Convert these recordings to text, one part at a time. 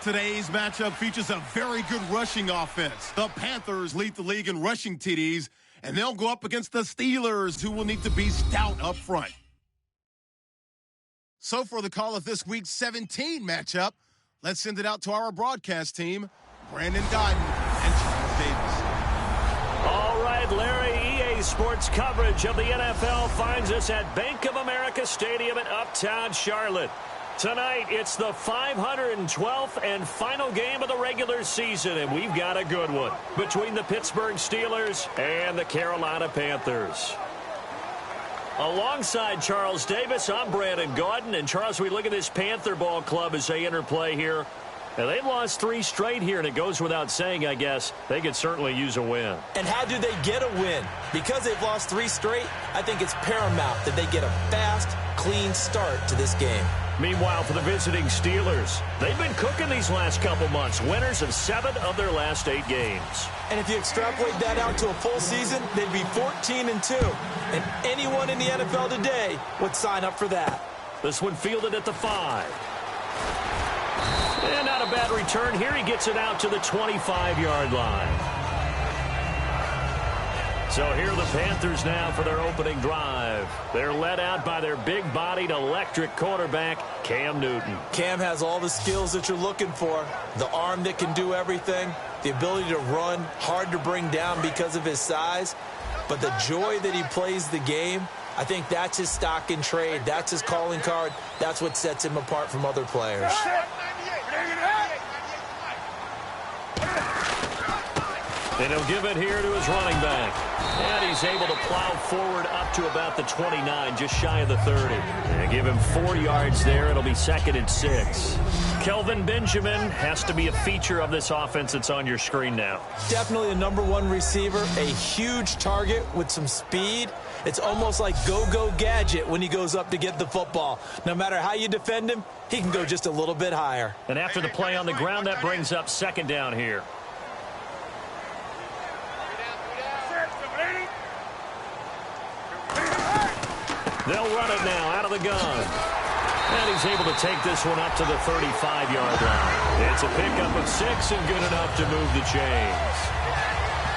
Today's matchup features a very good rushing offense. The Panthers lead the league in rushing TDs, and they'll go up against the Steelers, who will need to be stout up front. So for the call of this week's 17 matchup, let's send it out to our broadcast team, Brandon Godden and Charles Davis. All right, Larry, EA Sports coverage of the NFL finds us at Bank of America Stadium in Uptown Charlotte. Tonight, it's the 512th and final game of the regular season, and we've got a good one between the Pittsburgh Steelers and the Carolina Panthers. Alongside Charles Davis, I'm Brandon Gaudin. And, Charles, we look at this Panther ball club as they interplay here. Now, they've lost 3 straight here, and it goes without saying, I guess, they could certainly use a win. And how do they get a win? Because they've lost 3 straight, I think it's paramount that they get a fast, clean start to this game. Meanwhile, for the visiting Steelers, they've been cooking these last couple months. Winners of 7 of their last 8 games. And if you extrapolate that out to a full season, they'd be 14-2. And anyone in the NFL today would sign up for that. This one fielded at the 5. And not a bad return here. He gets it out to the 25-yard line. So here are the Panthers now for their opening drive. They're led out by their big-bodied electric quarterback, Cam Newton. Cam has all the skills that you're looking for. The arm that can do everything, the ability to run, hard to bring down because of his size. But the joy that he plays the game, I think that's his stock in trade. That's his calling card. That's what sets him apart from other players. And he'll give it here to his running back. And he's able to plow forward up to about the 29, just shy of the 30. And give him 4 yards there. It'll be 2nd and 6. Kelvin Benjamin has to be a feature of this offense that's on your screen now. Definitely a #1 receiver, a huge target with some speed. It's almost like go-go gadget when he goes up to get the football. No matter how you defend him, he can go just a little bit higher. And after the play on the ground, that brings up 2nd down here. They'll run it now out of the gun. And he's able to take this one up to the 35-yard line. It's a pickup of 6 and good enough to move the chains.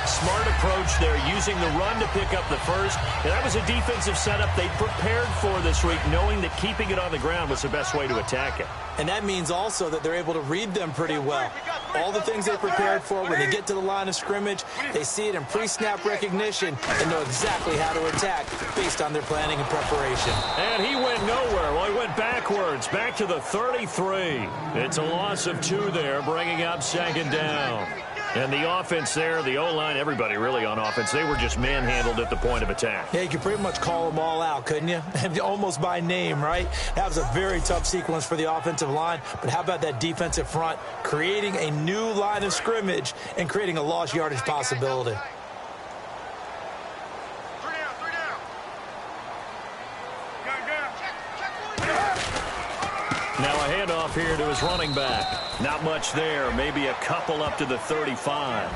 Smart approach there, using the run to pick up the first. And that was a defensive setup they prepared for this week, knowing that keeping it on the ground was the best way to attack it. And that means also that they're able to read them pretty well. All the things they prepared for, when they get to the line of scrimmage, they see it in pre-snap recognition and know exactly how to attack based on their planning and preparation. And he went nowhere. Well, he went backwards, back to the 33. It's a loss of 2 there, bringing up 2nd down. And the offense there, the O-line, everybody really on offense, they were just manhandled at the point of attack. Yeah, you could pretty much call them all out, couldn't you? Almost by name, right? That was a very tough sequence for the offensive line. But how about that defensive front, creating a new line of scrimmage and creating a lost yardage possibility? Now a handoff here to his running back. Not much there. Maybe a couple up to the 35.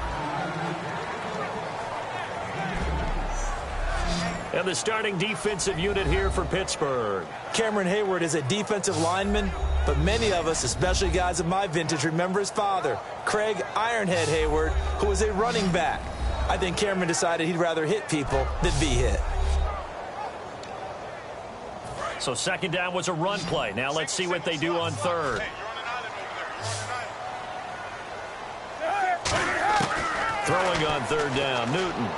And the starting defensive unit here for Pittsburgh. Cameron Hayward is a defensive lineman, but many of us, especially guys of my vintage, remember his father, Craig Ironhead Hayward, who was a running back. I think Cameron decided he'd rather hit people than be hit. So 2nd down was a run play. Now let's see what they do on 3rd. Throwing on 3rd down, Newton.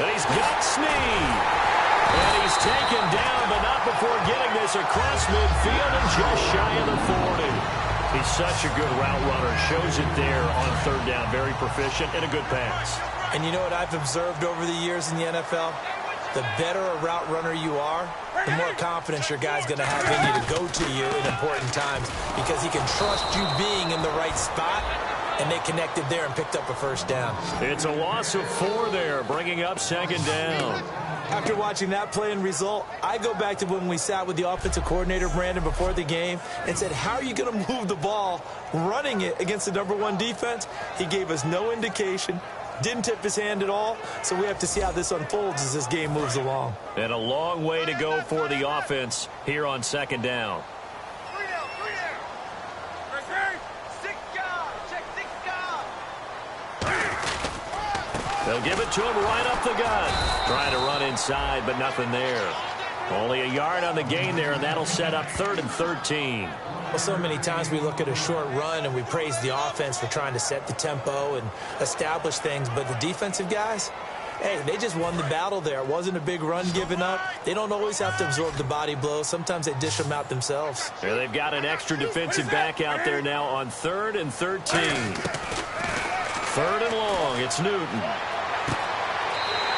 And he's got Snead. And he's taken down, but not before getting this across midfield and just shy of the 40. He's such a good route runner. Shows it there on 3rd down. Very proficient and a good pass. And you know what I've observed over the years in the NFL? The better a route runner you are, the more confidence your guy's going to have in you to go to you in important times, because he can trust you being in the right spot, and they connected there and picked up a 1st down. It's a loss of 4 there, bringing up 2nd down. After watching that play and result, I go back to when we sat with the offensive coordinator, Brandon, before the game and said, how are you going to move the ball running it against the #1 defense? He gave us no indication. Didn't tip his hand at all, so we have to see how this unfolds as this game moves along. And a long way to go for the offense here on 2nd down. They'll give it to him right up the gut. Trying to run inside, but nothing there. Only a yard on the gain there, and that'll set up 3rd and 13. Well, so many times we look at a short run and we praise the offense for trying to set the tempo and establish things, but the defensive guys, hey, they just won the battle there. It wasn't a big run given up. They don't always have to absorb the body blows. Sometimes they dish them out themselves. Here they've got an extra defensive back out there now on 3rd and 13. 3rd and long. It's Newton.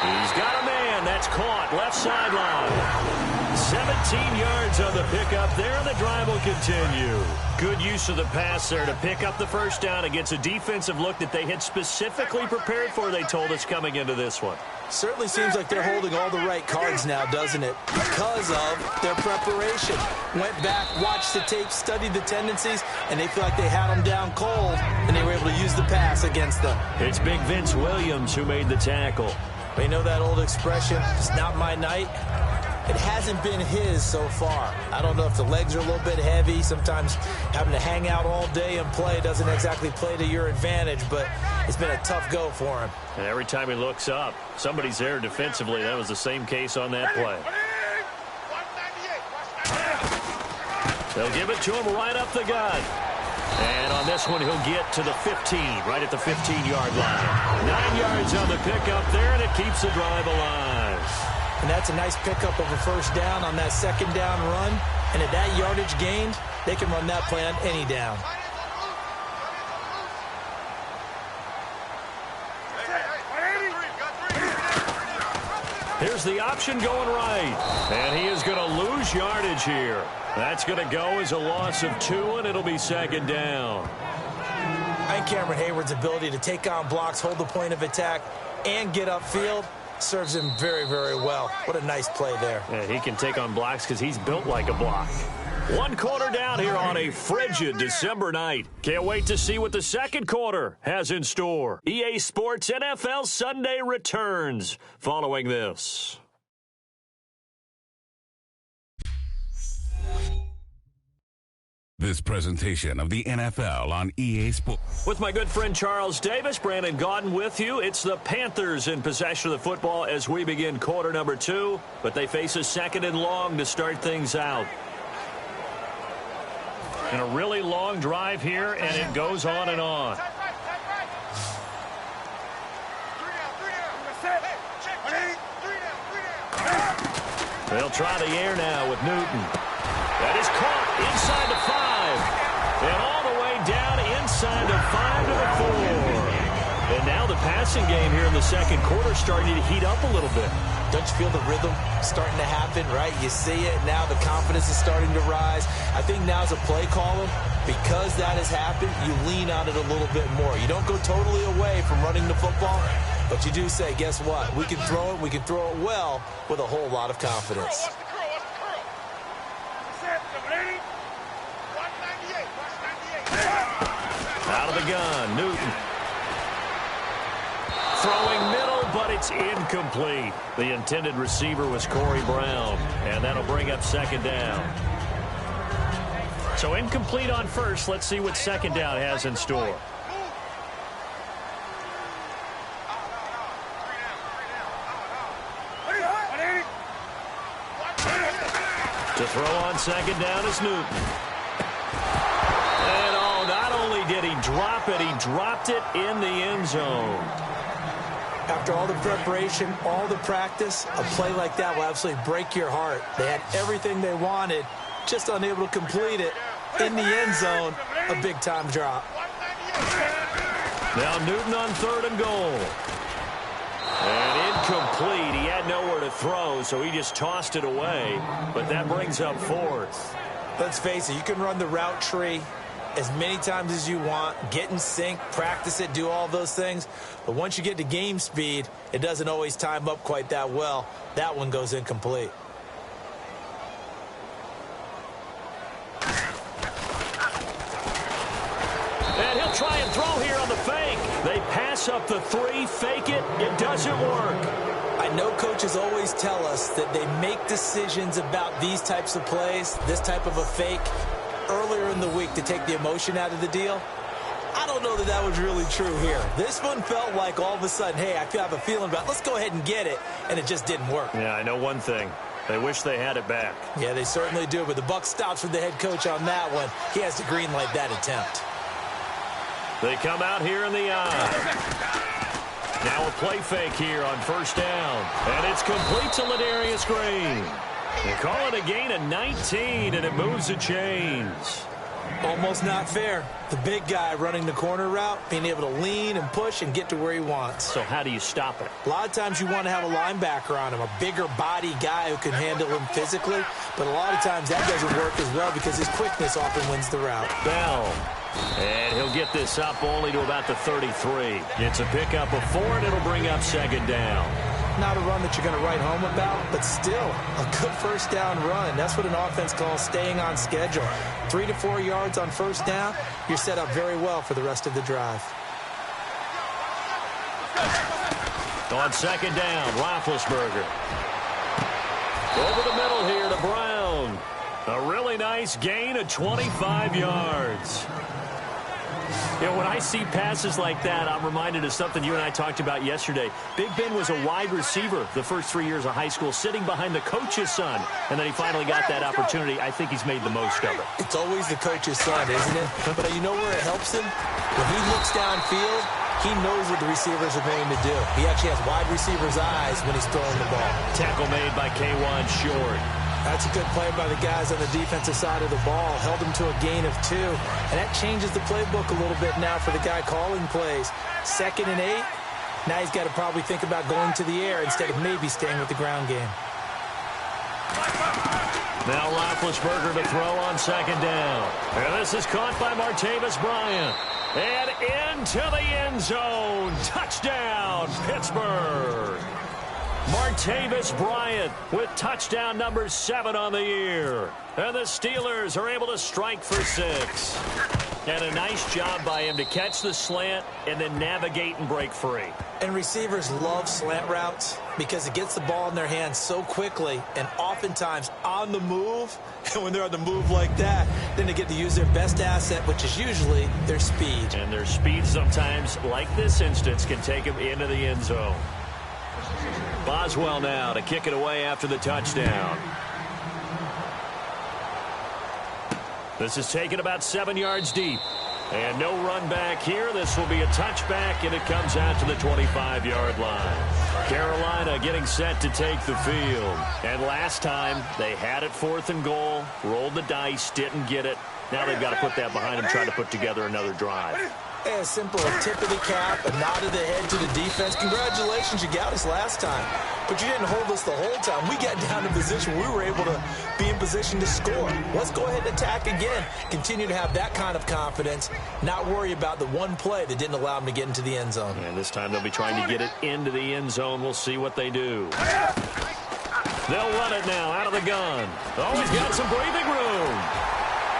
He's got a man. That's caught. Left sideline. 17 yards on the pickup there, and the drive will continue. Good use of the pass there to pick up the first down against a defensive look that they had specifically prepared for, they told us, coming into this one. Certainly seems like they're holding all the right cards now, doesn't it? Because of their preparation. Went back, watched the tape, studied the tendencies, and they feel like they had them down cold, and they were able to use the pass against them. It's Big Vince Williams who made the tackle. You know that old expression, it's not my night? It hasn't been his so far. I don't know if the legs are a little bit heavy. Sometimes having to hang out all day and play doesn't exactly play to your advantage, but it's been a tough go for him. And every time he looks up, somebody's there defensively. That was the same case on that play. They'll give it to him right up the gut. And on this one, he'll get to the 15, right at the 15-yard line. 9 yards on the pickup there, and it keeps the drive alive. And that's a nice pickup of a first down on that second down run. And at that yardage gained, they can run that play on any down. Here's the option going right. And he is going to lose yardage here. That's going to go as a loss of 2, and it'll be 2nd down. I think Cameron Hayward's ability to take on blocks, hold the point of attack, and get upfield serves him very, very well. What a nice play there. Yeah, he can take on blocks because he's built like a block. 1 quarter down here on a frigid December night. Can't wait to see what the second quarter has in store. EA Sports NFL Sunday returns following this. This presentation of the NFL on EA Sports. With my good friend Charles Davis, Brandon Gaudin with you. It's the Panthers in possession of the football as we begin quarter number 2, but they face a 2nd and long to start things out. And a really long drive here, and it goes on and on. They'll try the air now with Newton. That is caught inside the 5. And all the way down inside the 5 to the 4. And now the passing game here in the second quarter starting to heat up a little bit. Don't you feel the rhythm starting to happen, right? You see it. Now the confidence is starting to rise. I think now as a play caller, because that has happened, you lean on it a little bit more. You don't go totally away from running the football, but you do say, guess what? We can throw it. We can throw it well with a whole lot of confidence. Out of the gun, Newton. Throwing middle, but it's incomplete. The intended receiver was Corey Brown, and that'll bring up 2nd down. So incomplete on first. Let's see what 2nd down has in store. To throw on 2nd down is Newton. And not only did he drop it, he dropped it in the end zone. After all the preparation, all the practice, a play like that will absolutely break your heart. They had everything they wanted, just unable to complete it. In the end zone, a big-time drop. Now Newton on 3rd and goal. And incomplete. He had nowhere to throw, so he just tossed it away. But that brings up 4th. Let's face it, you can run the route tree as many times as you want, get in sync, practice it, do all those things. But once you get to game speed, it doesn't always time up quite that well. That one goes incomplete. And he'll try and throw here on the fake. They pass up the 3, fake it. It doesn't work. I know coaches always tell us that they make decisions about these types of plays, this type of a fake, earlier in the week to take the emotion out of the deal. I don't know that that was really true here. This one felt like all of a sudden, hey, I have a feeling about let's go ahead and get it, and it just didn't work. Yeah, I know one thing. They wish they had it back. Yeah, they certainly do, but the buck stops with the head coach on that one. He has to green light that attempt. They come out here in the eye. Now a play fake here on first down. And it's complete to Ladarius Green. They call it a gain of 19, and it moves the chains. Almost not fair. The big guy running the corner route, being able to lean and push and get to where he wants. So how do you stop it? A lot of times you want to have a linebacker on him, a bigger body guy who can handle him physically. But a lot of times that doesn't work as well because his quickness often wins the route. Bell. And he'll get this up only to about the 33. It's a pickup of 4, and it'll bring up second down. Not a run that you're going to write home about, but still a good first down run. That's what an offense calls staying on schedule. 3 to 4 yards on first down, you're set up very well for the rest of the drive. On second down, Roethlisberger. Over the middle here to Brown. A really nice gain of 25 yards. You know, when I see passes like that, I'm reminded of something you and I talked about yesterday. Big Ben was a wide receiver the first 3 years of high school, sitting behind the coach's son. And then he finally got that opportunity. I think he's made the most of it. It's always the coach's son, isn't it? But you know where it helps him? When he looks downfield, he knows what the receivers are going to do. He actually has wide receivers' eyes when he's throwing the ball. Tackle made by K'Wan Short. That's a good play by the guys on the defensive side of the ball. Held him to a gain of 2. And that changes the playbook a little bit now for the guy calling plays. 2nd and 8. Now he's got to probably think about going to the air instead of maybe staying with the ground game. Now Roethlisberger to throw on second down. And this is caught by Martavis Bryant. And into the end zone. Touchdown, Pittsburgh. Martavis Bryant with touchdown number 7 on the year. And the Steelers are able to strike for 6. And a nice job by him to catch the slant and then navigate and break free. And receivers love slant routes because it gets the ball in their hands so quickly and oftentimes on the move. And when they're on the move like that, then they get to use their best asset, which is usually their speed. And their speed sometimes, like this instance, can take them into the end zone. Boswell now to kick it away after the touchdown. This is taken about 7 yards deep. And no run back here. This will be a touchback, and it comes out to the 25-yard line. Carolina getting set to take the field. And last time, they had it 4th and goal, rolled the dice, didn't get it. Now they've got to put that behind them, try to put together another drive. As simple a tip of the cap, a nod of the head to the defense. Congratulations, you got us last time. But you didn't hold us the whole time. We got down in position. We were able to be in position to score. Let's go ahead and attack again. Continue to have that kind of confidence. Not worry about the one play that didn't allow them to get into the end zone. And this time they'll be trying to get it into the end zone. We'll see what they do. They'll run it now out of the gun. Oh, he's got some breathing room.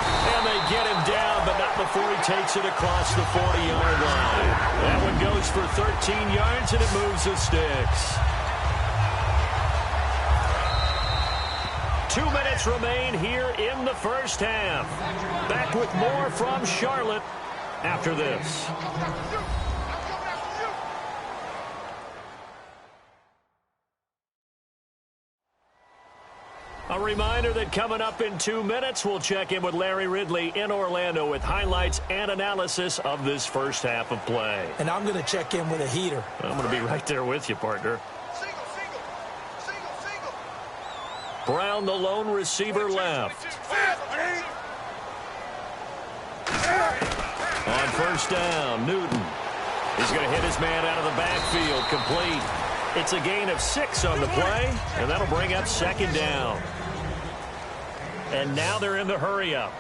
And they get him down, but not before he takes it across the 40-yard line. That one goes for 13 yards, and it moves the sticks. 2 minutes remain here in the first half. Back with more from Charlotte after this. A reminder that coming up in 2 minutes, we'll check in with Larry Ridley in Orlando with highlights and analysis of this first half of play. And I'm going to check in with a heater. I'm going to be right there with you, partner. Brown, the lone receiver left. On first down, Newton. He's going to hit his man out of the backfield, complete. It's a gain of 6 on the play, and that'll bring up second down. And now they're in the hurry-up.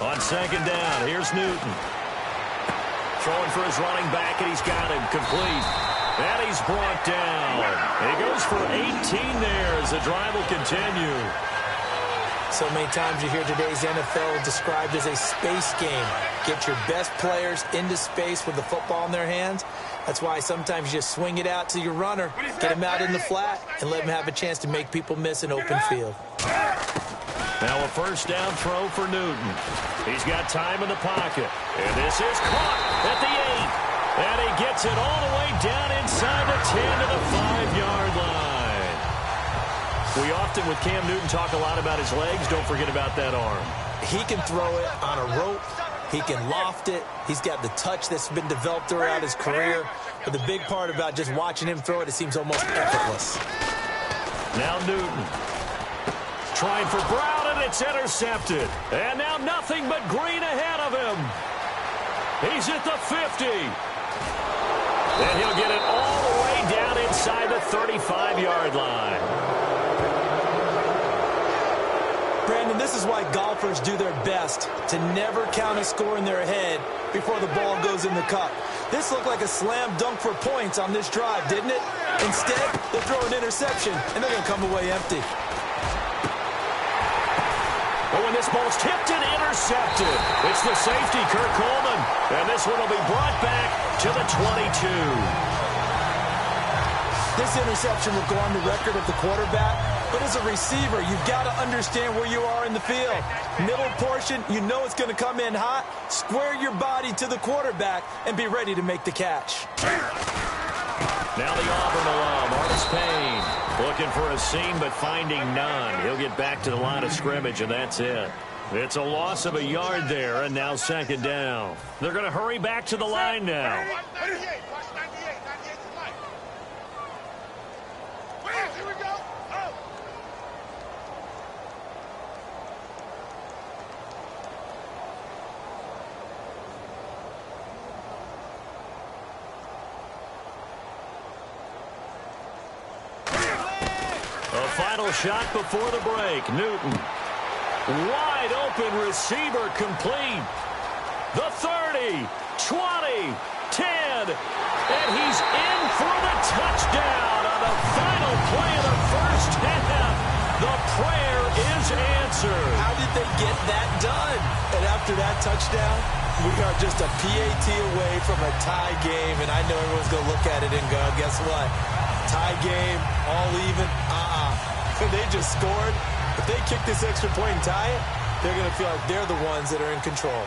On second down, here's Newton. Throwing for his running back, and he's got him complete. And he's brought down. He goes for 18 there as the drive will continue. So many times you hear today's NFL described as a space game. Get your best players into space with the football in their hands. That's why sometimes you just swing it out to your runner, get him out in the flat, and let him have a chance to make people miss an open field. Now a first down throw for Newton. He's got time in the pocket. And this is caught at the 8. And he gets it all the way down inside the 10 to the 5-yard line. We often, with Cam Newton, talk a lot about his legs. Don't forget about that arm. He can throw it on a rope. He can loft it. He's got the touch that's been developed throughout his career. But the big part about just watching him throw it, it seems almost effortless. Now Newton. Trying for Brown, and it's intercepted. And now nothing but green ahead of him. He's at the 50. And he'll get it all the way down inside the 35-yard line. Brandon, this is why golfers do their best to never count a score in their head before the ball goes in the cup. This looked like a slam dunk for points on this drive, didn't it? Instead, they throw an interception, and they're going to come away empty. Oh, and this ball's tipped and intercepted. It's the safety, Kirk Coleman. And this one will be brought back to the 22. This interception will go on the record of the quarterback. But as a receiver, you've got to understand where you are in the field. Middle portion, you know it's going to come in hot. Square your body to the quarterback and be ready to make the catch. Now the Auburn alum, Artis Payne, looking for a seam but finding none. He'll get back to the line of scrimmage, and that's it. It's a loss of a yard there, and now second down. They're going to hurry back to the line now. Final shot before the break. Newton. Wide open receiver complete. The 30, 20, 10. And he's in for the touchdown on the final play of the first half. The prayer is answered. How did they get that done? And after that touchdown, we are just a PAT away from a tie game. And I know everyone's going to look at it and go, guess what? Tie game, all even, They just scored. If they kick this extra point and tie it, they're going to feel like they're the ones that are in control.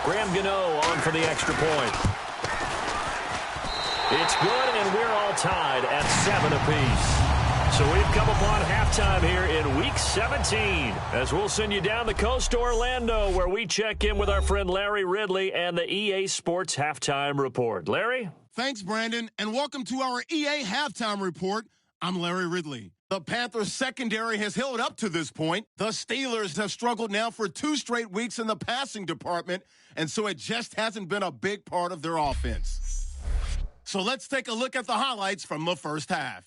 Graham Gano on for the extra point. It's good, and we're all tied at 7 apiece. So we've come upon halftime here in Week 17, as we'll send you down the coast to Orlando, where we check in with our friend Larry Ridley and the EA Sports Halftime Report. Larry? Thanks, Brandon, and welcome to our EA Halftime Report. I'm Larry Ridley. The Panthers' secondary has held up to this point. The Steelers have struggled now for 2 straight weeks in the passing department, and so it just hasn't been a big part of their offense. So let's take a look at the highlights from the first half.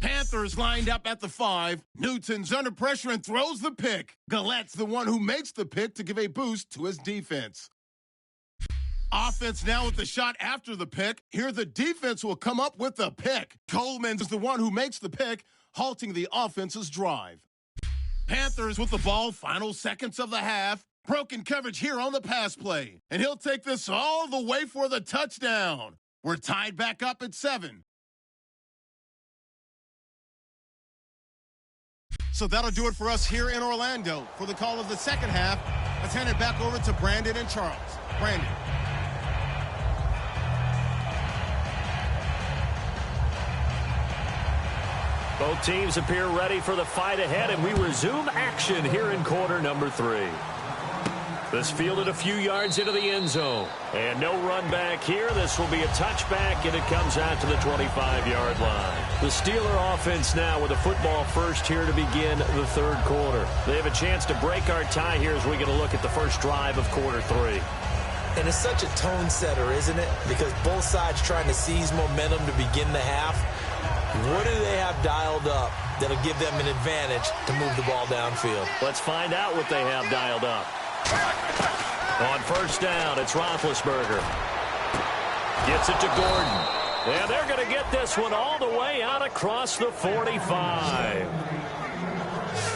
Panthers lined up at the 5. Newton's under pressure and throws the pick. Gallette's the one who makes the pick to give a boost to his defense. Offense now with the shot after the pick. Here the defense will come up with the pick. Coleman's the one who makes the pick, halting the offense's drive. Panthers with the ball, final seconds of the half. Broken coverage here on the pass play. And he'll take this all the way for the touchdown. We're tied back up at 7. So that'll do it for us here in Orlando. For the call of the second half, let's hand it back over to Brandon and Charles. Brandon. Both teams appear ready for the fight ahead, and we resume action here in quarter number 3. This fielded a few yards into the end zone. And no run back here. This will be a touchback, and it comes out to the 25-yard line. The Steeler offense now with a football first here to begin the third quarter. They have a chance to break our tie here as we get a look at the first drive of quarter 3. And it's such a tone setter, isn't it? Because both sides trying to seize momentum to begin the half. What do they have dialed up that'll give them an advantage to move the ball downfield? Let's find out what they have dialed up. On first down, it's Roethlisberger. Gets it to Gordon. And they're going to get this one all the way out across the 45.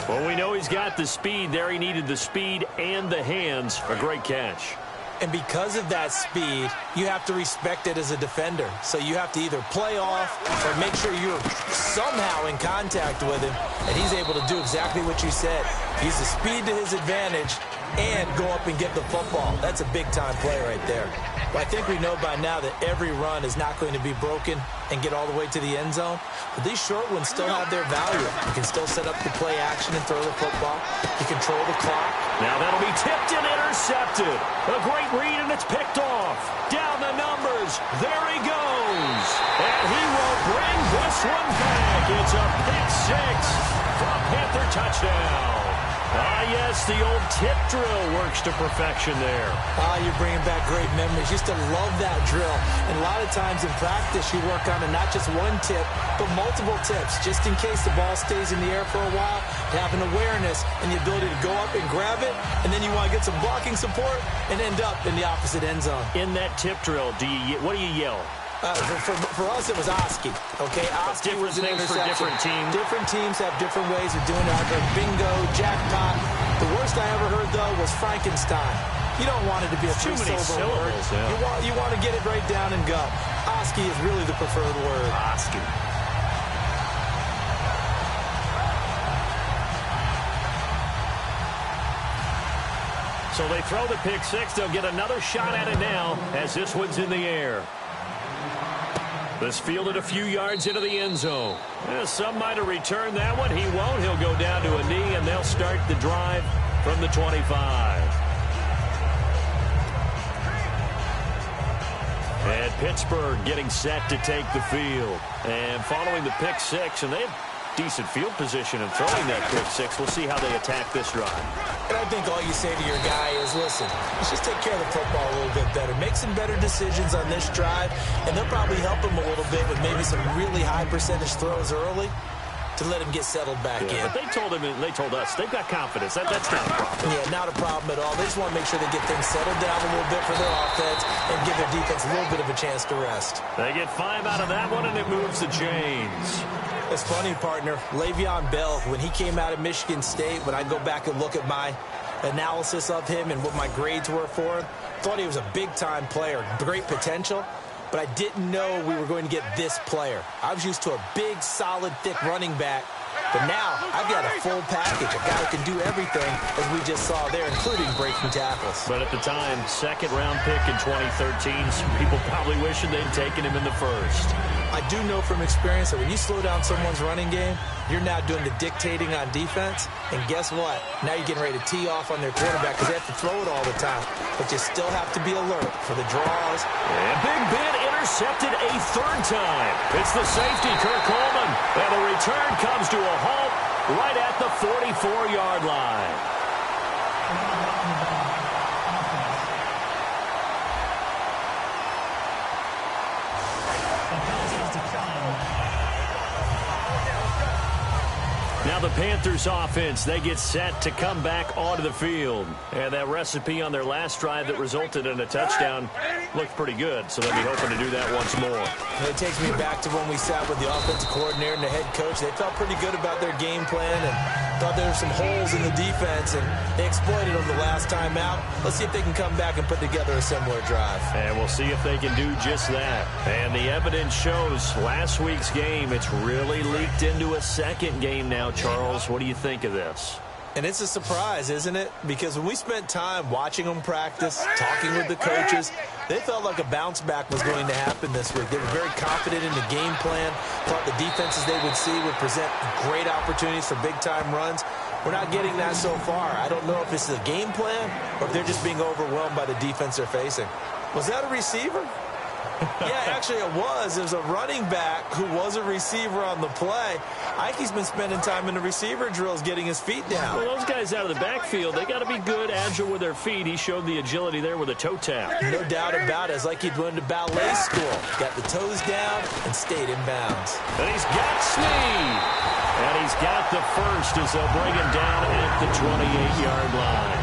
Well, we know he's got the speed there. He needed the speed and the hands. A great catch. And because of that speed, you have to respect it as a defender. So you have to either play off or make sure you're somehow in contact with him. And he's able to do exactly what you said. Use the speed to his advantage and go up and get the football. That's a big-time play right there. Well, I think we know by now that every run is not going to be broken and get all the way to the end zone. But these short ones still have their value. You can still set up the play action and throw the football. You control the clock. Now that'll be tipped and intercepted. A great read, and it's picked off. Down the numbers. There he goes. And he will bring this one back. It's a pick six for a Panther touchdown. Ah, yes, the old tip drill works to perfection there. Ah, you're bringing back great memories. Used to love that drill. And a lot of times in practice, you work on it, not just one tip, but multiple tips, just in case the ball stays in the air for a while, to have an awareness and the ability to go up and grab it, and then you want to get some blocking support and end up in the opposite end zone. In that tip drill, what do you yell? For us, it was Oski. Okay, Oski was an interception. For different teams. Different teams have different ways of doing it. Like bingo, jackpot. The worst I ever heard, though, was Frankenstein. You don't want it to be a too many syllable word. Yeah. You want to get it right down and go. Oski is really the preferred word. Oski. So they throw the pick six. They'll get another shot at it now as this one's in the air. This fielded a few yards into the end zone. Some might have returned that one. He won't. He'll go down to a knee, and they'll start the drive from the 25. And Pittsburgh getting set to take the field. And following the pick six, and they have decent field position in throwing that pick six. We'll see how they attack this drive. And I think all you say to your guy is, listen, let's just take care of the football a little bit better. Make some better decisions on this drive, and they'll probably help him a little bit with maybe some really high percentage throws early to let him get settled back in. But they told us, they've got confidence. That's not a problem. Yeah, not a problem at all. They just want to make sure they get things settled down a little bit for their offense and give their defense a little bit of a chance to rest. They get 5 out of that one, and it moves the chains. It's funny, partner. Le'Veon Bell, when he came out of Michigan State, when I go back and look at my analysis of him and what my grades were for him, thought he was a big-time player, great potential, but I didn't know we were going to get this player. I was used to a big, solid, thick running back, but now I've got a full package, a guy who can do everything, as we just saw there, including breaking tackles. But at the time, second-round pick in 2013, some people probably wishing they'd taken him in the first. I do know from experience that when you slow down someone's running game, you're now doing the dictating on defense. And guess what? Now you're getting ready to tee off on their quarterback because they have to throw it all the time. But you still have to be alert for the draws. And Big Ben intercepted a third time. It's the safety, Kirk Coleman. And the return comes to a halt right at the 44-yard line. Now the Panthers offense, they get set to come back onto the field. And that recipe on their last drive that resulted in a touchdown looked pretty good, so they'll be hoping to do that once more. It takes me back to when we sat with the offensive coordinator and the head coach. They felt pretty good about their game plan and thought there were some holes in the defense, and they exploited them the last time out. Let's see if they can come back and put together a similar drive. And we'll see if they can do just that. And the evidence shows last week's game, it's really leaked into a second game now, Charles. What do you think of this? And it's a surprise, isn't it? Because when we spent time watching them practice, talking with the coaches, they felt like a bounce back was going to happen this week. They were very confident in the game plan, thought the defenses they would see would present great opportunities for big-time runs. We're not getting that so far. I don't know if this is a game plan or if they're just being overwhelmed by the defense they're facing. Was that a receiver? Yeah, actually it was. There's a running back who was a receiver on the play. Ike's been spending time in the receiver drills getting his feet down. Well, those guys out of the backfield, they got to be good, agile with their feet. He showed the agility there with a toe tap. No doubt about it. It's like he'd went to ballet school. Got the toes down and stayed in bounds. And he's got Snead. And he's got the first as they'll bring him down at the 28-yard line.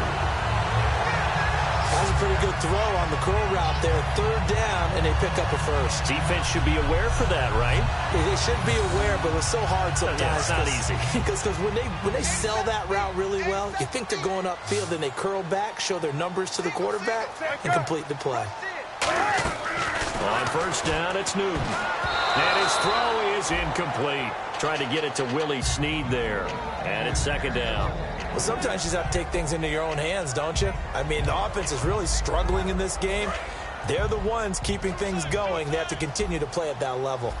That was a pretty good throw on the curl route there. 3rd down, and they pick up a first. Defense should be aware for that, right? They should be aware, but it's so hard sometimes. Yeah, it's not easy. Because when they sell that route really well, you think they're going upfield, then they curl back, show their numbers to the quarterback, and complete the play. On 1st down, it's Newton. And his throw is incomplete. Trying to get it to Willie Snead there. And it's 2nd down. Well, sometimes you just have to take things into your own hands, don't you? I mean, the offense is really struggling in this game. They're the ones keeping things going. They have to continue to play at that level.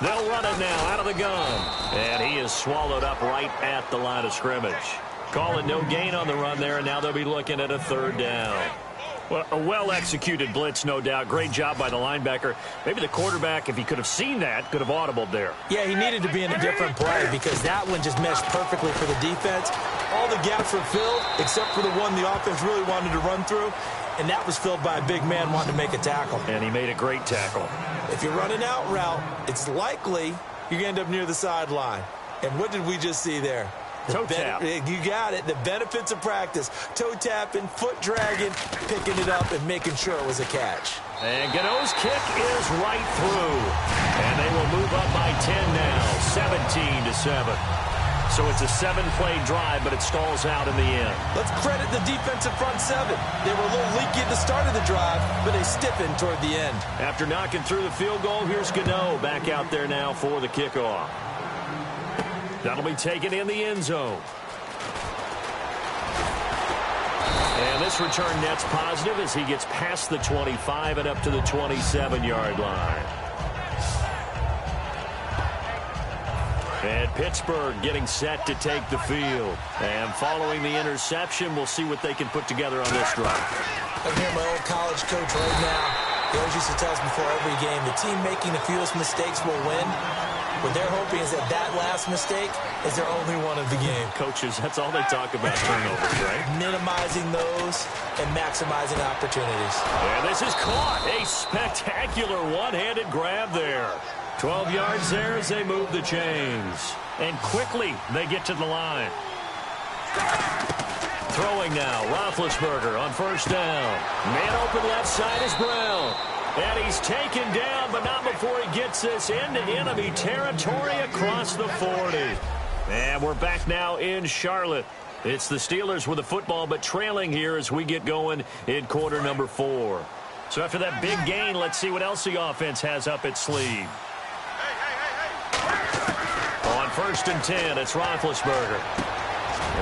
They'll run it now out of the gun. And he is swallowed up right at the line of scrimmage. Calling no gain on the run there, and now they'll be looking at a 3rd down. Well, a well-executed blitz, no doubt. Great job by the linebacker. Maybe the quarterback, if he could have seen that, could have audibled there. Yeah, he needed to be in a different play because that one just meshed perfectly for the defense. All the gaps were filled except for the one the offense really wanted to run through, and that was filled by a big man wanting to make a tackle. And he made a great tackle. If you're running out route, it's likely you're going to end up near the sideline. And what did we just see there? Toe tap. You got it. The benefits of practice. Toe tapping, foot dragging, picking it up, and making sure it was a catch. And Gano's kick is right through. And they will move up by 10 now, 17-7. So it's a 7-play drive, but it stalls out in the end. Let's credit the defensive front 7. They were a little leaky at the start of the drive, but they stiffened toward the end. After knocking through the field goal, here's Gano back out there now for the kickoff. That'll be taken in the end zone. And this return net's positive as he gets past the 25 and up to the 27-yard line. And Pittsburgh getting set to take the field. And following the interception, we'll see what they can put together on this drive. I'm here, my old college coach right now. He always used to tell us before every game, the team making the fewest mistakes will win. What they're hoping is that that last mistake is their only one of the game. Coaches, that's all they talk about, turnovers, right? Minimizing those and maximizing opportunities. And this is caught. A spectacular one-handed grab there. 12 yards there as they move the chains. And quickly they get to the line. Throwing now, Roethlisberger on 1st down. Man open left side is Brown. And he's taken down, but not before he gets this into enemy territory across the 40. And we're back now in Charlotte. It's the Steelers with the football, but trailing here as we get going in quarter number 4. So after that big gain, let's see what else the offense has up its sleeve. On 1st and 10, it's Roethlisberger.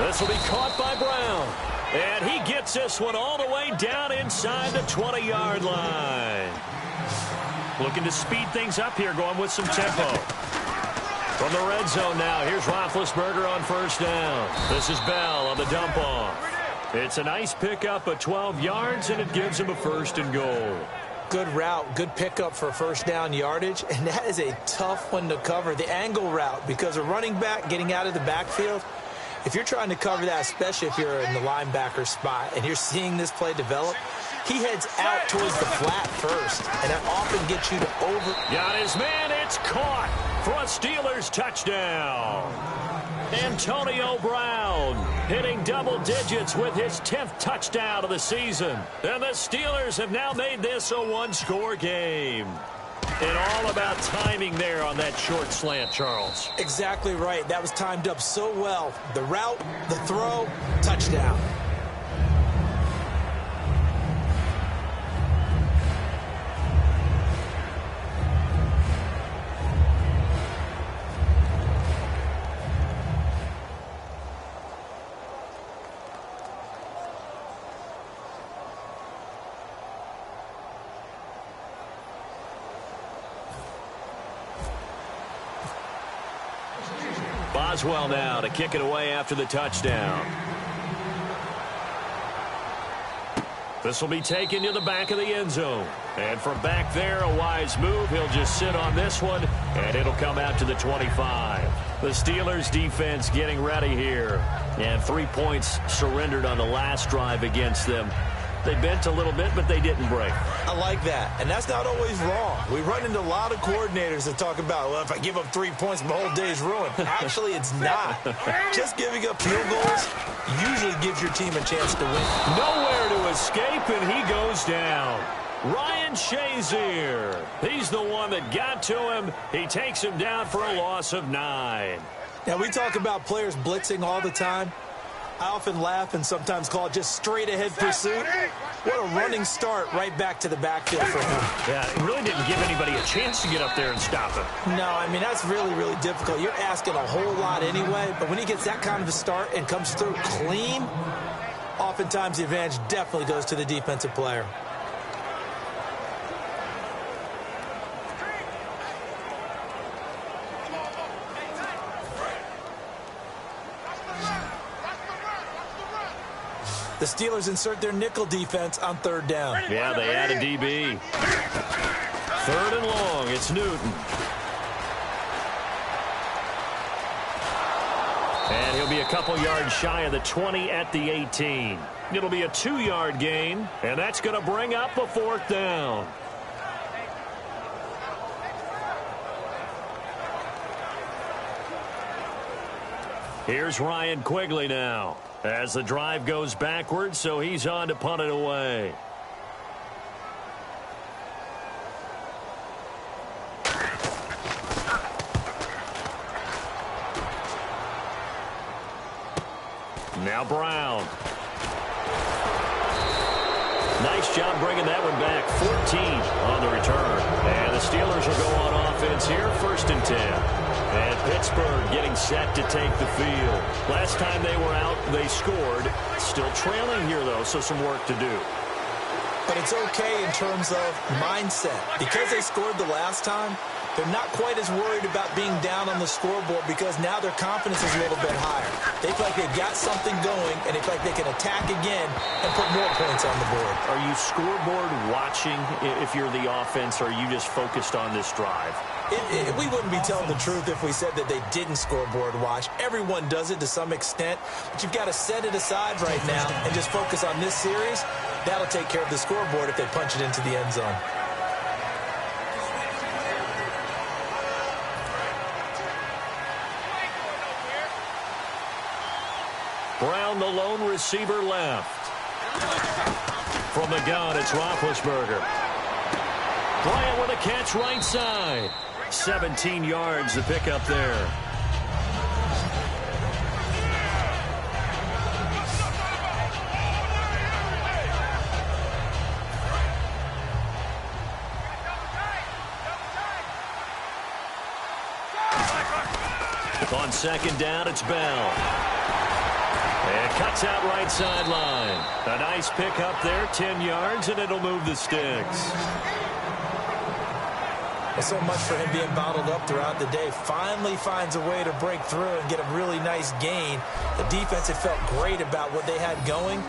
This will be caught by Brown. And he gets this one all the way down inside the 20-yard line. Looking to speed things up here, going with some tempo. From the red zone now, here's Roethlisberger on 1st down. This is Bell on the dump off. It's a nice pickup of 12 yards, and it gives him a 1st and goal. Good route, good pickup for 1st down yardage, and that is a tough one to cover, the angle route, because a running back getting out of the backfield, if you're trying to cover that, especially if you're in the linebacker spot and you're seeing this play develop, he heads out towards the flat first, and that often gets you to over. Got his man, it's caught for a Steelers touchdown. Antonio Brown hitting double digits with his 10th touchdown of the season. And the Steelers have now made this a 1-score game. And all about timing there on that short slant, Charles. Exactly right. That was timed up so well. The route, the throw, touchdown. Boswell now to kick it away after the touchdown. This will be taken to the back of the end zone. And from back there, a wise move. He'll just sit on this one, and it'll come out to the 25. The Steelers defense getting ready here. And 3 points surrendered on the last drive against them. They bent a little bit, but they didn't break. I like that, and that's not always wrong. We run into a lot of coordinators that talk about, well, if I give up 3 points, my whole day's ruined. Actually, it's not. Just giving up field goals usually gives your team a chance to win. Nowhere to escape, and he goes down. Ryan Shazier. He's the one that got to him. He takes him down for a loss of 9. Now, we talk about players blitzing all the time. I often laugh and sometimes call it just straight-ahead pursuit. What a running start right back to the backfield for him. Yeah, it really didn't give anybody a chance to get up there and stop him. No, I mean, that's really, really difficult. You're asking a whole lot anyway, but when he gets that kind of a start and comes through clean, oftentimes the advantage definitely goes to the defensive player. The Steelers insert their nickel defense on 3rd down. Yeah, they add a DB. 3rd and long, it's Newton. And he'll be a couple yards shy of the 20 at the 18. It'll be a 2-yard gain, and that's going to bring up a 4th down. Here's Ryan Quigley now, as the drive goes backwards, so he's on to punt it away. Now Brown. Nice job bringing that one back. 14 on the return. And the Steelers will go on offense here, 1st and 10. And Pittsburgh getting set to take the field. Last time they were out, they scored. Still trailing here, though, so some work to do. But it's okay in terms of mindset. Because they scored the last time, they're not quite as worried about being down on the scoreboard because now their confidence is a little bit higher. They feel like they've got something going, and they feel like they can attack again and put more points on the board. Are you scoreboard watching if you're the offense, or are you just focused on this drive? We wouldn't be telling the truth if we said that they didn't scoreboard watch. Everyone does it to some extent, but you've got to set it aside right now and just focus on this series. That'll take care of the scoreboard if they punch it into the end zone. Brown, the lone receiver, left. From the gun, it's Roethlisberger. Bryant with a catch right side. 17 yards to pick up there. On 2nd down, it's Bell. And cuts out right sideline. A nice pick up there, 10 yards, and it'll move the sticks. Well, so much for him being bottled up throughout the day. Finally finds a way to break through and get a really nice gain. The defense had felt great about what they had going.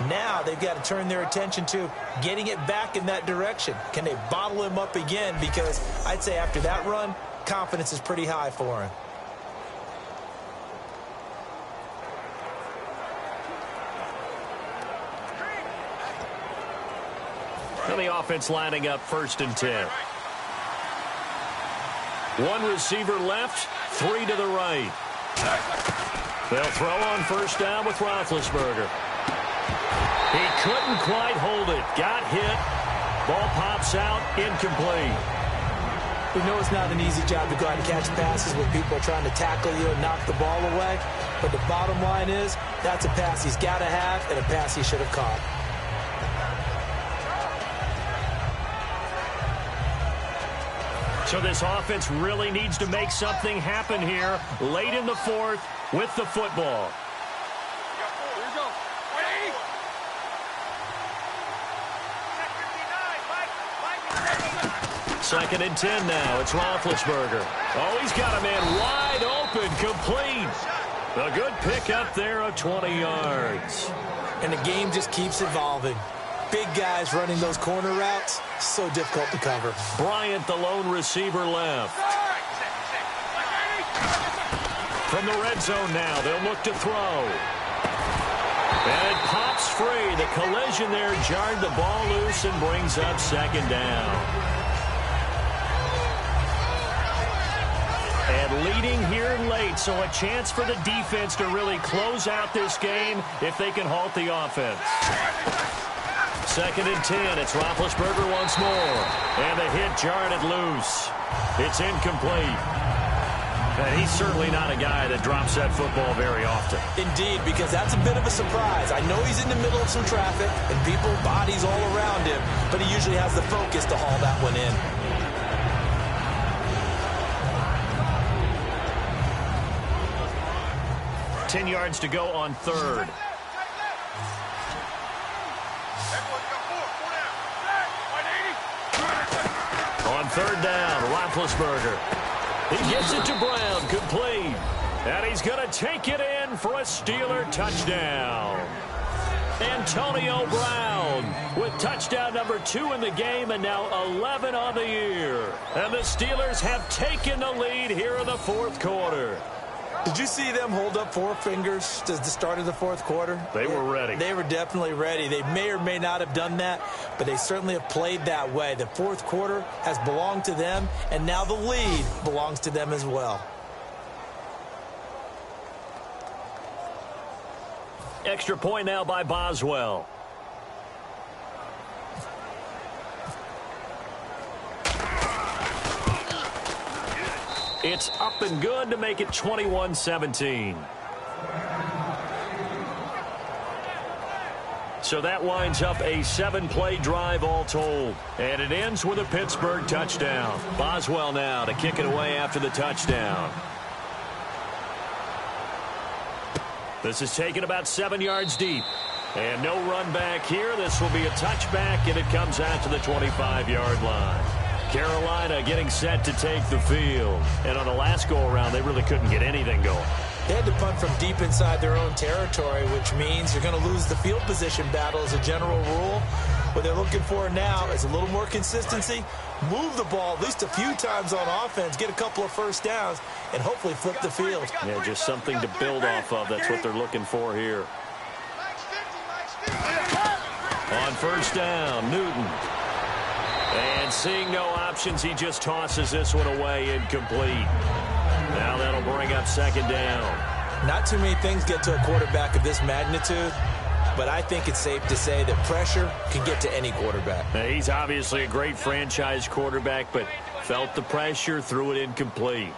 Now they've got to turn their attention to getting it back in that direction. Can they bottle him up again? Because I'd say after that run, confidence is pretty high for him. And the offense lining up 1st and 10. 1 receiver left, 3 to the right. They'll throw on 1st down with Roethlisberger. He couldn't quite hold it. Got hit. Ball pops out, incomplete. We know it's not an easy job to go out and catch passes when people are trying to tackle you and knock the ball away. But the bottom line is, that's a pass he's got to have and a pass he should have caught. So this offense really needs to make something happen here late in the 4th with the football. Here we go. 2nd and 10 now. It's Roethlisberger. Oh, he's got a man wide open, complete. A good pickup there of 20 yards. And the game just keeps evolving. Big guys running those corner routes, so difficult to cover. Bryant, the lone receiver, left. From the red zone now, they'll look to throw. And it pops free. The collision there jarred the ball loose and brings up second down. And leading here late, so a chance for the defense to really close out this game if they can halt the offense. 2nd and 10. It's Roethlisberger once more. And the hit jarred it loose. It's incomplete. And he's certainly not a guy that drops that football very often. Indeed, because that's a bit of a surprise. I know he's in the middle of some traffic and people, bodies all around him, but he usually has the focus to haul that one in. 10 yards to go on 3rd. On 3rd down, Roethlisberger. He gets it to Brown, complete. And he's going to take it in for a Steeler touchdown. Antonio Brown with touchdown number 2 in the game and now 11 on the year. And the Steelers have taken the lead here in the 4th quarter. Did you see them hold up 4 fingers at the start of the 4th quarter? They were ready. They were definitely ready. They may or may not have done that, but they certainly have played that way. The 4th quarter has belonged to them, and now the lead belongs to them as well. Extra point now by Boswell. It's up and good to make it 21-17. So that winds up a 7-play drive all told. And it ends with a Pittsburgh touchdown. Boswell now to kick it away after the touchdown. This is taken about 7 yards deep. And no run back here. This will be a touchback, and it comes out to the 25-yard line. Carolina getting set to take the field. And on the last go-around, they really couldn't get anything going. They had to punt from deep inside their own territory, which means you're going to lose the field position battle as a general rule. What they're looking for now is a little more consistency, move the ball at least a few times on offense, get a couple of first downs, and hopefully flip the field. Yeah, just something to build off of. That's what they're looking for here. On 1st down, Newton. And seeing no options, he just tosses this one away, incomplete. Now that'll bring up 2nd down. Not too many things get to a quarterback of this magnitude, but I think it's safe to say that pressure can get to any quarterback. Now, he's obviously a great franchise quarterback, but felt the pressure, threw it incomplete.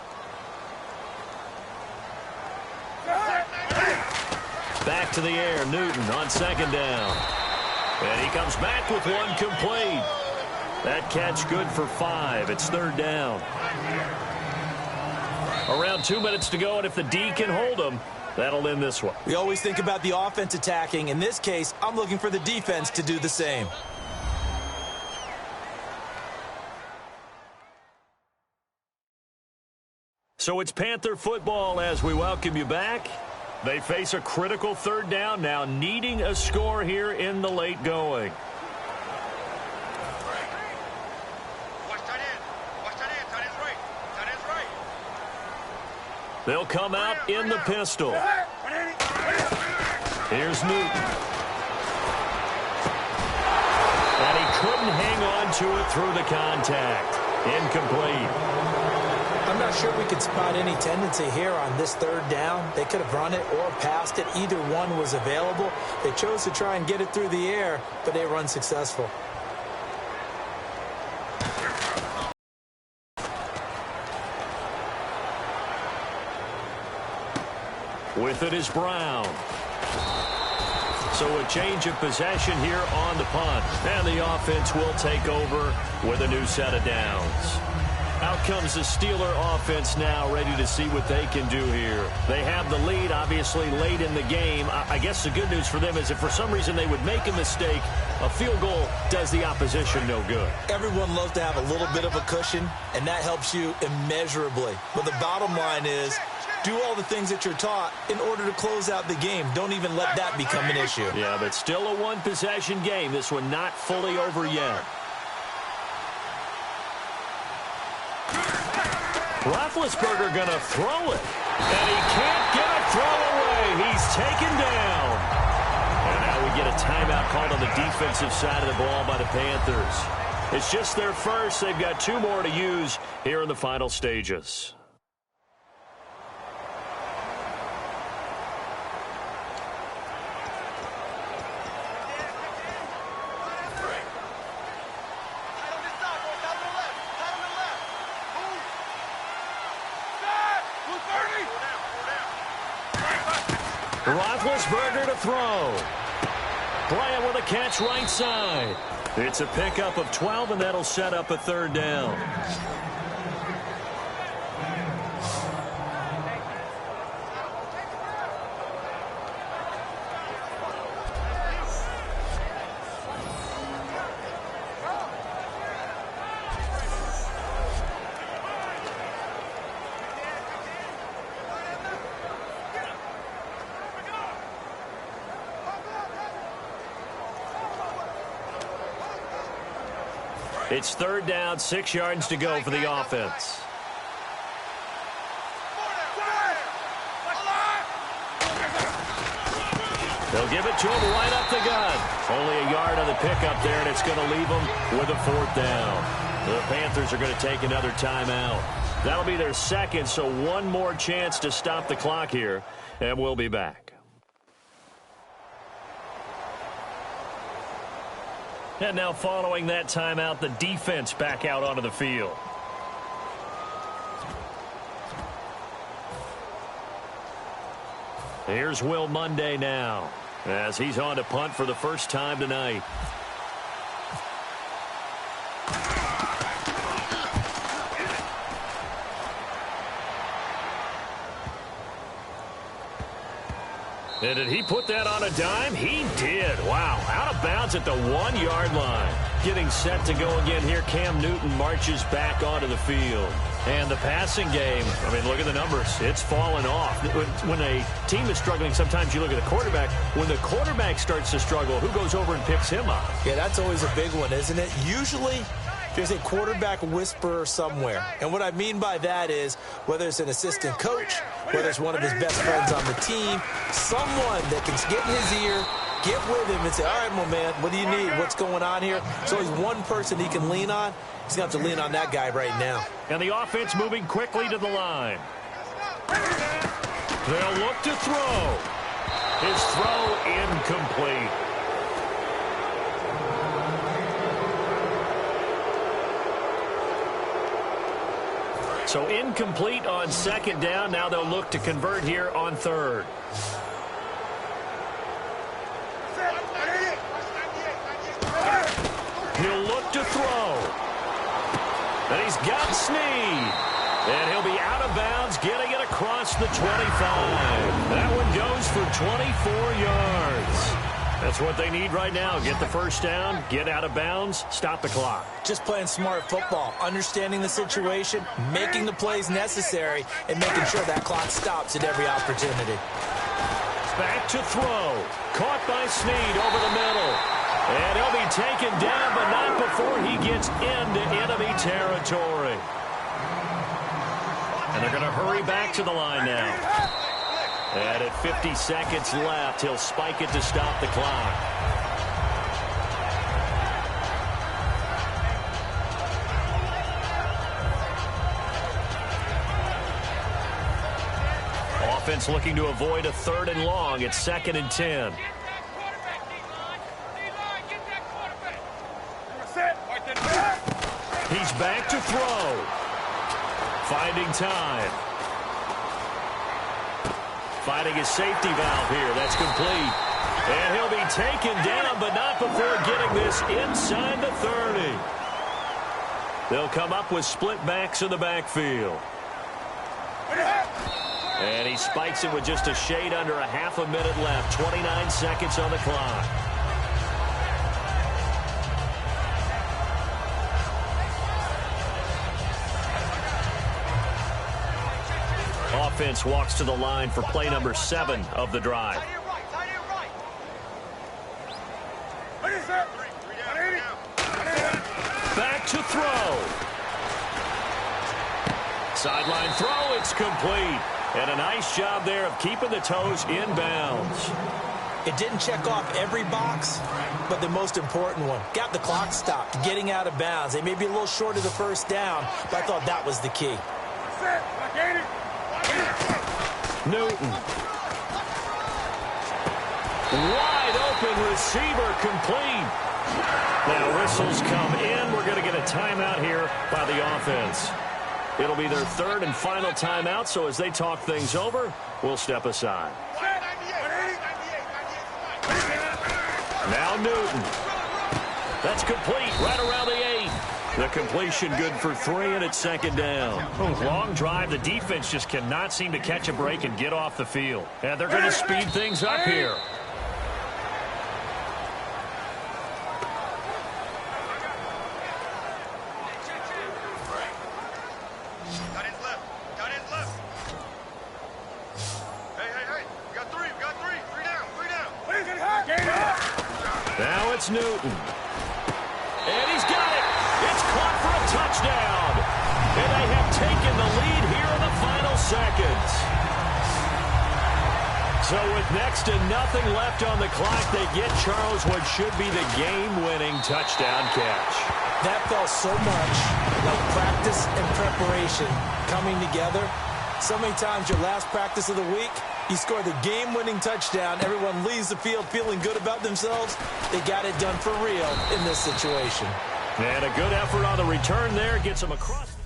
Back to the air, Newton on 2nd down. And he comes back with one complete. That catch good for 5. It's 3rd down. Around 2 minutes to go, and if the D can hold them, that'll end this one. We always think about the offense attacking. In this case, I'm looking for the defense to do the same. So it's Panther football as we welcome you back. They face a critical 3rd down now, needing a score here in the late going. They'll come out in the pistol. Here's Newton. And he couldn't hang on to it through the contact. Incomplete. I'm not sure we could spot any tendency here on this 3rd down. They could have run it or passed it. Either one was available. They chose to try and get it through the air, but they were unsuccessful. With it is Brown. So a change of possession here on the punt. And the offense will take over with a new set of downs. Out comes the Steeler offense now, ready to see what they can do here. They have the lead, obviously, late in the game. I guess the good news for them is if for some reason they would make a mistake, a field goal does the opposition no good. Everyone loves to have a little bit of a cushion, and that helps you immeasurably. But the bottom line is, do all the things that you're taught in order to close out the game. Don't even let that become an issue. Yeah, but still a one-possession game. This one not fully over yet. Roethlisberger going to throw it. And he can't get a throw away. He's taken down. Now we get a timeout called on the defensive side of the ball by the Panthers. It's just their first. They've got 2 more to use here in the final stages. Roethlisberger to throw. Bryant with a catch right side. It's a pickup of 12, and that'll set up a 3rd down. It's 3rd down, 6 yards to go for the offense. They'll give it to him right up the gut. Only a yard on the pickup there, and it's going to leave them with a 4th down. The Panthers are going to take another timeout. That'll be their 2nd, so 1 more chance to stop the clock here, and we'll be back. And now following that timeout, the defense back out onto the field. Here's Will Monday now, as he's on to punt for the first time tonight. And did he put that on a dime? He did. Wow. Out of bounds at the 1-yard line. Getting set to go again here. Cam Newton marches back onto the field. And the passing game, I mean, look at the numbers. It's fallen off. When a team is struggling, sometimes you look at the quarterback. When the quarterback starts to struggle, who goes over and picks him up? Yeah, that's always a big one, isn't it? Usually, there's a quarterback whisperer somewhere. And what I mean by that is, whether it's an assistant coach, whether it's one of his best friends on the team, someone that can get in his ear, get with him and say, all right, my man, what do you need? What's going on here? There's always one person he can lean on. He's going to have to lean on that guy right now. And the offense moving quickly to the line. They'll look to throw. His throw incomplete. So incomplete on 2nd down. Now they'll look to convert here on 3rd. He'll look to throw. And he's got Snead. And he'll be out of bounds, getting it across the 25. That one goes for 24 yards. That's what they need right now. Get the first down, get out of bounds, stop the clock. Just playing smart football, understanding the situation, making the plays necessary, and making sure that clock stops at every opportunity. Back to throw. Caught by Snead over the middle. And he'll be taken down, but not before he gets into enemy territory. And they're going to hurry back to the line now. And at 50 seconds left, he'll spike it to stop the clock. Offense looking to avoid a 3rd and long. It's 2nd and 10. He's back to throw. Finding time. Finding his safety valve here. That's complete. And he'll be taken down, but not before getting this inside the 30. They'll come up with split backs in the backfield. And he spikes it with just a shade under a half a minute left. 29 seconds on the clock. Offense walks to the line for play number 7 of the drive. Back to throw. Sideline throw, it's complete. And a nice job there of keeping the toes in bounds. It didn't check off every box, but the most important one. Got the clock stopped, getting out of bounds. They may be a little short of the first down, but I thought that was the key. Newton. Wide open receiver, complete. Now whistles come in. We're going to get a timeout here by the offense. It'll be their third and final timeout, so as they talk things over, we'll step aside. Now Newton. That's complete right around the 8. The completion good for 3, and it's second down. Long drive. The defense just cannot seem to catch a break and get off the field. And they're going to speed things up here. Now it's Newton. And he's got it. It's caught for a touchdown. And they have taken the lead here in the final seconds. So with next to nothing left on the clock, they get Charles what should be the game-winning touchdown catch. That felt so much like practice and preparation coming together. So many times your last practice of the week, you score the game-winning touchdown. Everyone leaves the field feeling good about themselves. They got it done for real in this situation. And a good effort on the return there. Gets them across.